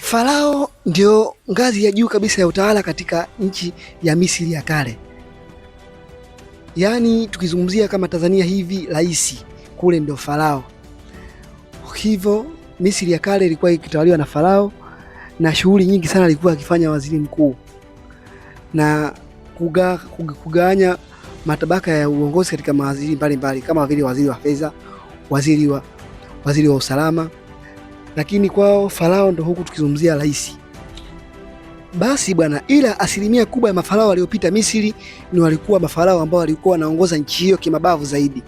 Farao ndio ngazi ya juu kabisa ya utawala katika nchi ya Misri ya kale. Yaani tukizungumzia kama Tanzania hivi, rais kule ndio Farao. Hivyo Misri ya kale ilikuwa ikitawaliwa na Farao, na shughuli nyingi sana alikuwa akifanya waziri mkuu na kugawanya matabaka ya uongozi katika mawaziri mbalimbali kama vile waziri wa fedha, waziri wa usalama, lakini kwao Farao ndo huku tukizungumzia rais. Basi bwana, ila asilimia kubwa ya mafarao waliopita Misri ni walikuwa mafarao ambao walikuwa wanaongoza nchi hiyo kimabavu zaidi,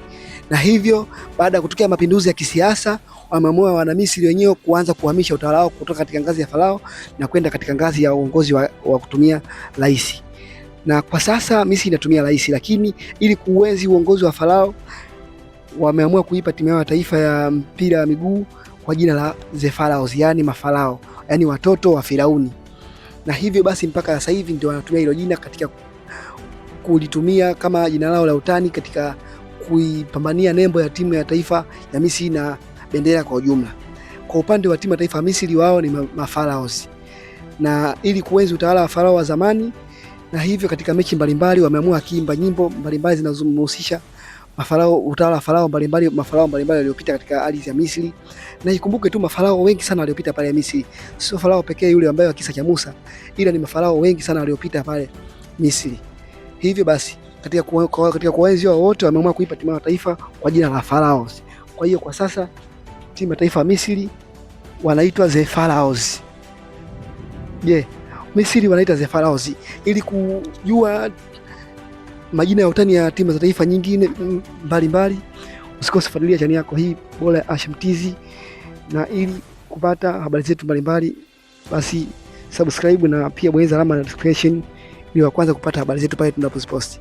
na hivyo baada ya kutokea mapinduzi ya kisiasa wameamua wana Misri wenyewe kuanza kuhamisha utawala wao kutoka katika ngazi ya farao na kwenda katika ngazi ya uongozi wa kutumia rais. Na kwa sasa Misri inatumia rais, lakini ili kuenzi uongozi wa farao wameamua kuipa timu yao ya taifa ya mpira wa miguu kwa jina la The Pharaohs, yani mafarao, yani watoto wa Firauni. Na hivyo basi mpaka sasa hivi ndio wanatumia hilo jina katika kulitumia kama jina lao la utani katika kuipambania nembo ya timu ya taifa ya Misri na bendera kwa ujumla. Kwa upande wa timu ya taifa ya Misri, wao ni mapharaohs, na ili kuenzi utawala wa farao wa zamani, na hivyo katika mechi mbalimbali wameamua kuimba nyimbo mbalimbali zinazomhusisha mafarao, utawala wa farao mbalimbali, mafarao mbalimbali waliopita katika ardhi ya Misri. Na ikumbuke tu mafarao wengi sana waliopita pale Misri, sio farao pekee yule ambaye wa kisa cha Musa, ila ni mafarao wengi sana waliopita pale Misri. Hivyo basi katika kuenzi wao wote wameamua kuipa timu ya taifa kwa jina la Pharaohs. Kwa hiyo kwa sasa timu ya taifa ya Misri wanaitwa The Pharaohs. Misri wanaita The Pharaohs. Ili kujua majina ya utani ya timu za taifa nyingine mbalimbali, usikose kufuatilia channel yako hii bora Hashim TZ, na ili kupata habari zetu mbalimbali basi subscribe na pia bonyeza alama ya notification ili wa kwanza kupata habari zetu pale tunapoziposti.